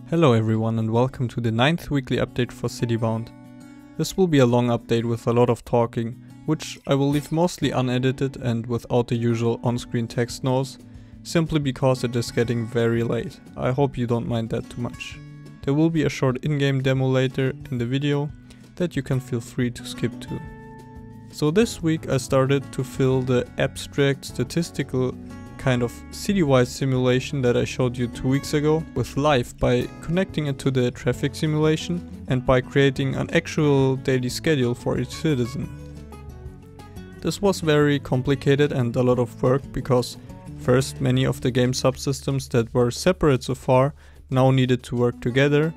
Hello everyone and welcome to the 9th weekly update for Citybound. This will be a long update with a lot of talking, which I will leave mostly unedited and without the usual on-screen text noise, simply because it is getting very late. I hope you don't mind that too much. There will be a short in-game demo later in the video that you can feel free to skip to. So this week I started to fill the abstract statistical kind of city-wide simulation that I showed you 2 weeks ago with life by connecting it to the traffic simulation and by creating an actual daily schedule for each citizen. This was very complicated and a lot of work because first, many of the game subsystems that were separate so far now needed to work together,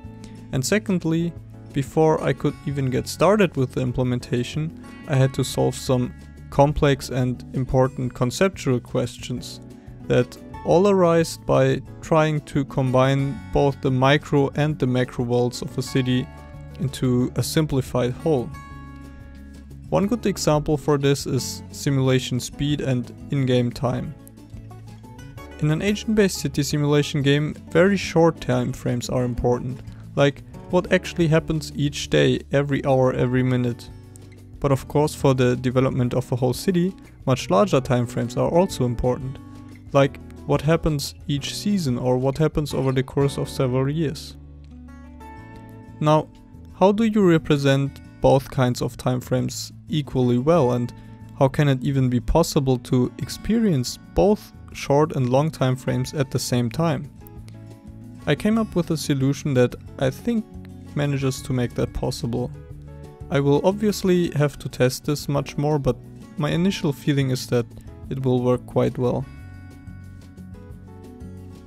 and secondly, before I could even get started with the implementation, I had to solve some complex and important conceptual questions that all arise by trying to combine both the micro and the macro worlds of a city into a simplified whole. One good example for this is simulation speed and in-game time. In an agent-based city simulation game, very short time frames are important, like what actually happens each day, every hour, every minute. But of course, for the development of a whole city, much larger time frames are also important, like what happens each season or what happens over the course of several years. Now, how do you represent both kinds of time frames equally well, and how can it even be possible to experience both short and long time frames at the same time? I came up with a solution that I think manages to make that possible. I will obviously have to test this much more, but my initial feeling is that it will work quite well.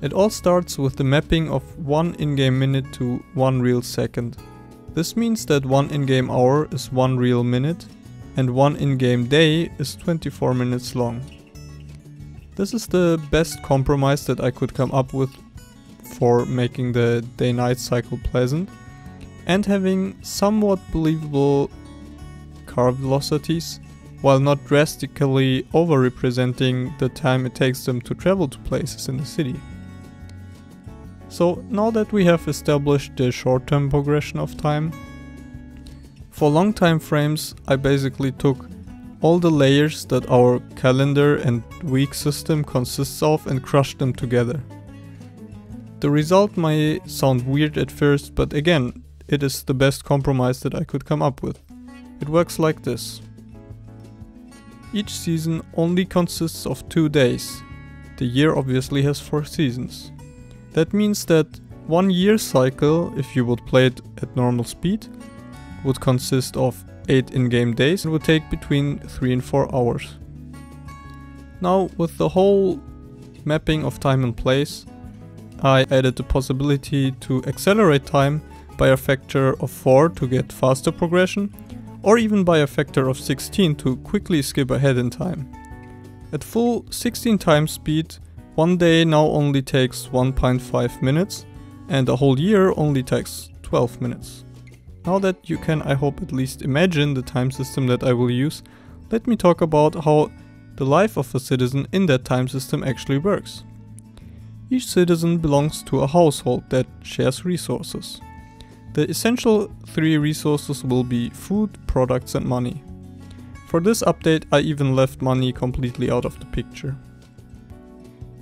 It all starts with the mapping of one in-game minute to one real second. This means that one in-game hour is one real minute, and one in-game day is 24 minutes long. This is the best compromise that I could come up with for making the day-night cycle pleasant, and having somewhat believable car velocities, while not drastically over-representing the time it takes them to travel to places in the city. So now that we have established the short-term progression of time, for long time frames I basically took all the layers that our calendar and week system consists of and crushed them together. The result may sound weird at first, but again, it is the best compromise that I could come up with. It works like this. Each season only consists of 2 days. The year obviously has 4 seasons. That means that 1 year cycle, if you would play it at normal speed, would consist of 8 in-game days and would take between 3 and 4 hours. Now, with the whole mapping of time and place, I added the possibility to accelerate time by a factor of 4 to get faster progression, or even by a factor of 16 to quickly skip ahead in time. At full 16 times speed, 1 day now only takes 1.5 minutes, and a whole year only takes 12 minutes. Now that you can, I hope, at least imagine the time system that I will use, let me talk about how the life of a citizen in that time system actually works. Each citizen belongs to a household that shares resources. The essential 3 resources will be food, products and money. For this update I even left money completely out of the picture.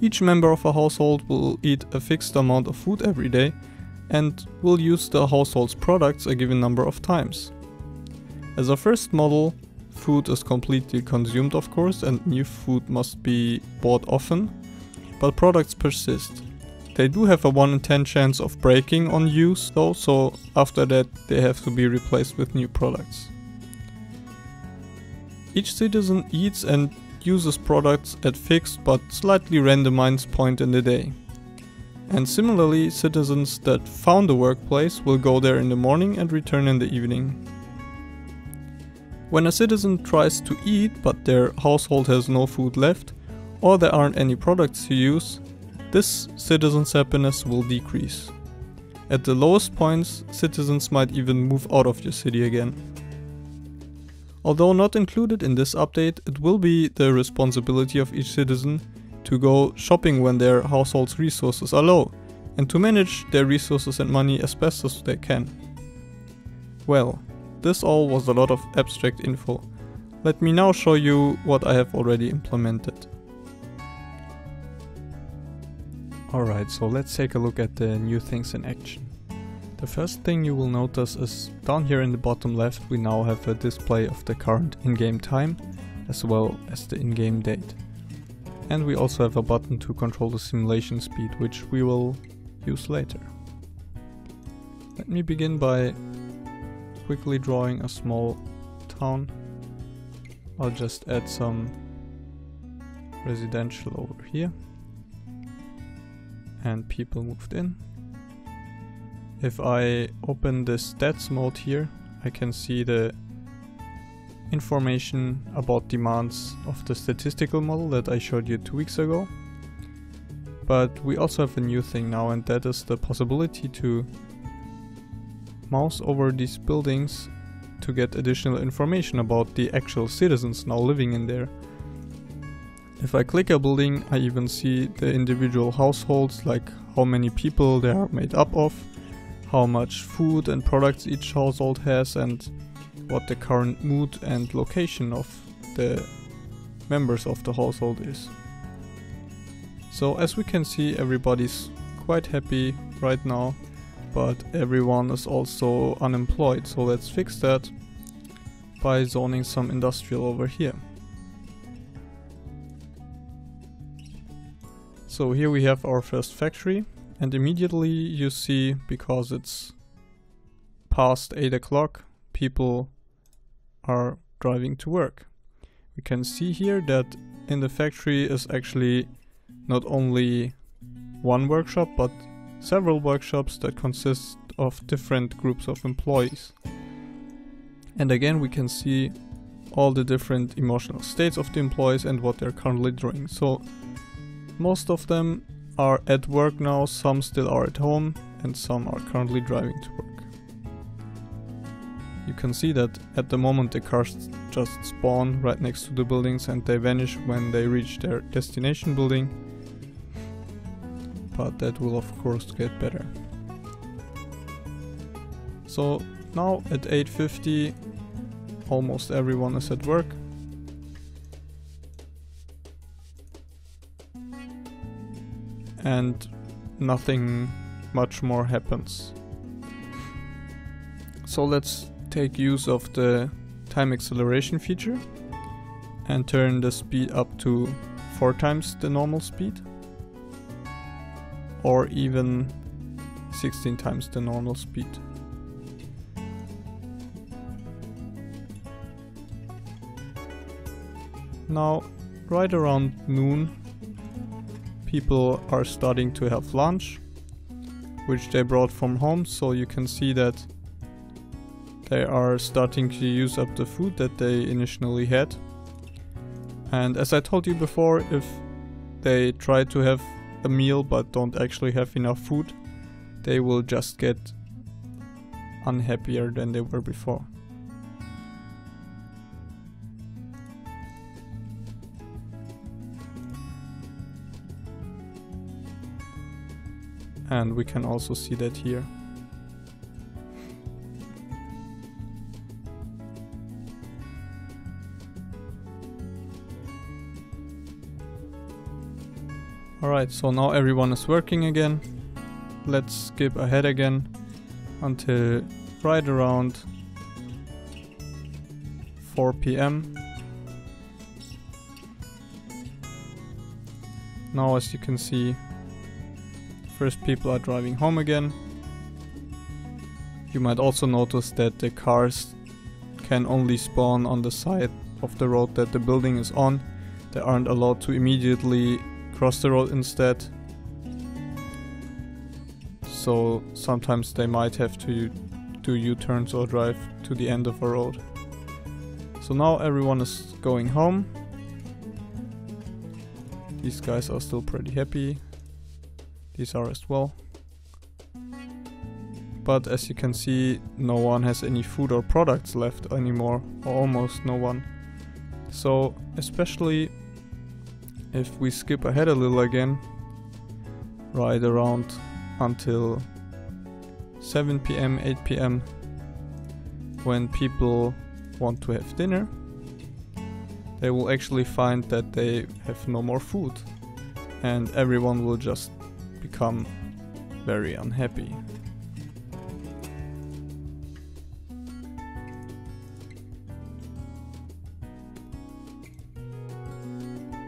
Each member of a household will eat a fixed amount of food every day and will use the household's products a given number of times. As a first model, food is completely consumed of course, and new food must be bought often, but products persist. They do have a 1 in 10 chance of breaking on use though, so after that they have to be replaced with new products. Each citizen eats and uses products at fixed but slightly randomized point in the day. And similarly, citizens that found a workplace will go there in the morning and return in the evening. When a citizen tries to eat but their household has no food left, or there aren't any products to use, this citizen's happiness will decrease. At the lowest points, citizens might even move out of your city again. Although not included in this update, it will be the responsibility of each citizen to go shopping when their household's resources are low, and to manage their resources and money as best as they can. Well, this all was a lot of abstract info. Let me now show you what I have already implemented. Alright, so let's take a look at the new things in action. The first thing you will notice is down here in the bottom left we now have a display of the current in-game time as well as the in-game date. And we also have a button to control the simulation speed, which we will use later. Let me begin by quickly drawing a small town. I'll just add some residential over here. And people moved in. If I open the stats mode here, I can see the information about demands of the statistical model that I showed you 2 weeks ago. But we also have a new thing now, and that is the possibility to mouse over these buildings to get additional information about the actual citizens now living in there. If I click a building, I even see the individual households, like how many people they are made up of, how much food and products each household has, and what the current mood and location of the members of the household is. So as we can see, everybody's quite happy right now, but everyone is also unemployed, so let's fix that by zoning some industrial over here. So here we have our first factory, and immediately you see, because it's past 8 o'clock, people are driving to work. We can see here that in the factory is actually not only one workshop, but several workshops that consist of different groups of employees. And again we can see all the different emotional states of the employees and what they're currently doing. So most of them are at work now, some still are at home, and some are currently driving to work. You can see that at the moment the cars just spawn right next to the buildings and they vanish when they reach their destination building. But that will of course get better. So now at 8:50 almost everyone is at work. And nothing much more happens. So let's take use of the time acceleration feature and turn the speed up to 4 times the normal speed, or even 16 times the normal speed. Now, right around noon, people are starting to have lunch, which they brought from home, so you can see that they are starting to use up the food that they initially had. And as I told you before, if they try to have a meal but don't actually have enough food, they will just get unhappier than they were before. And we can also see that here. Alright, so now everyone is working again. Let's skip ahead again until right around 4 p.m. Now, as you can see, first people are driving home again. You might also notice that the cars can only spawn on the side of the road that the building is on. They aren't allowed to immediately cross the road instead. So sometimes they might have to do U-turns or drive to the end of a road. So now everyone is going home. These guys are still pretty happy. These are as well. But as you can see, no one has any food or products left anymore, or almost no one. So especially if we skip ahead a little again, right around until 7 PM, 8 PM, when people want to have dinner, they will actually find that they have no more food, and everyone will just become very unhappy.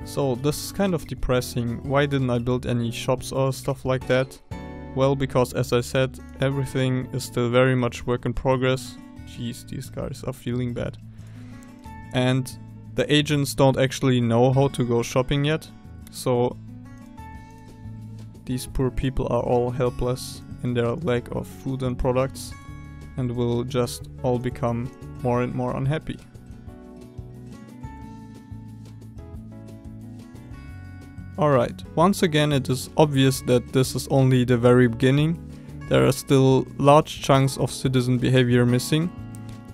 So this is kind of depressing. Why didn't I build any shops or stuff like that? Well, because as I said, everything is still very much work in progress. Jeez, these guys are feeling bad. And the agents don't actually know how to go shopping yet. So these poor people are all helpless in their lack of food and products, and will just all become more and more unhappy. Alright, once again it is obvious that this is only the very beginning. There are still large chunks of citizen behavior missing,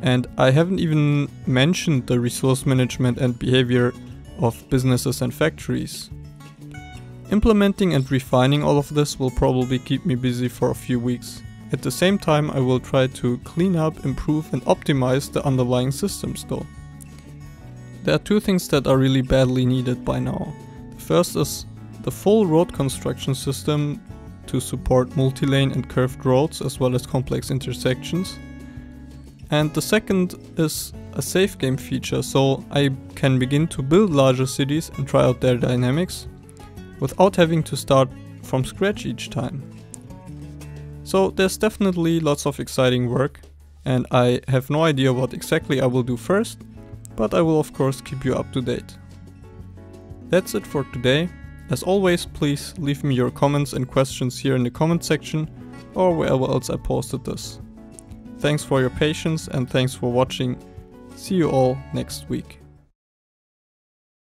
and I haven't even mentioned the resource management and behavior of businesses and factories. Implementing and refining all of this will probably keep me busy for a few weeks. At the same time, I will try to clean up, improve and optimize the underlying systems though. There are two things that are really badly needed by now. First is the full road construction system to support multi-lane and curved roads as well as complex intersections. And the second is a save game feature, so I can begin to build larger cities and try out their dynamics without having to start from scratch each time. So there's definitely lots of exciting work, and I have no idea what exactly I will do first, but I will of course keep you up to date. That's it for today. As always, please leave me your comments and questions here in the comment section or wherever else I posted this. Thanks for your patience and thanks for watching. See you all next week.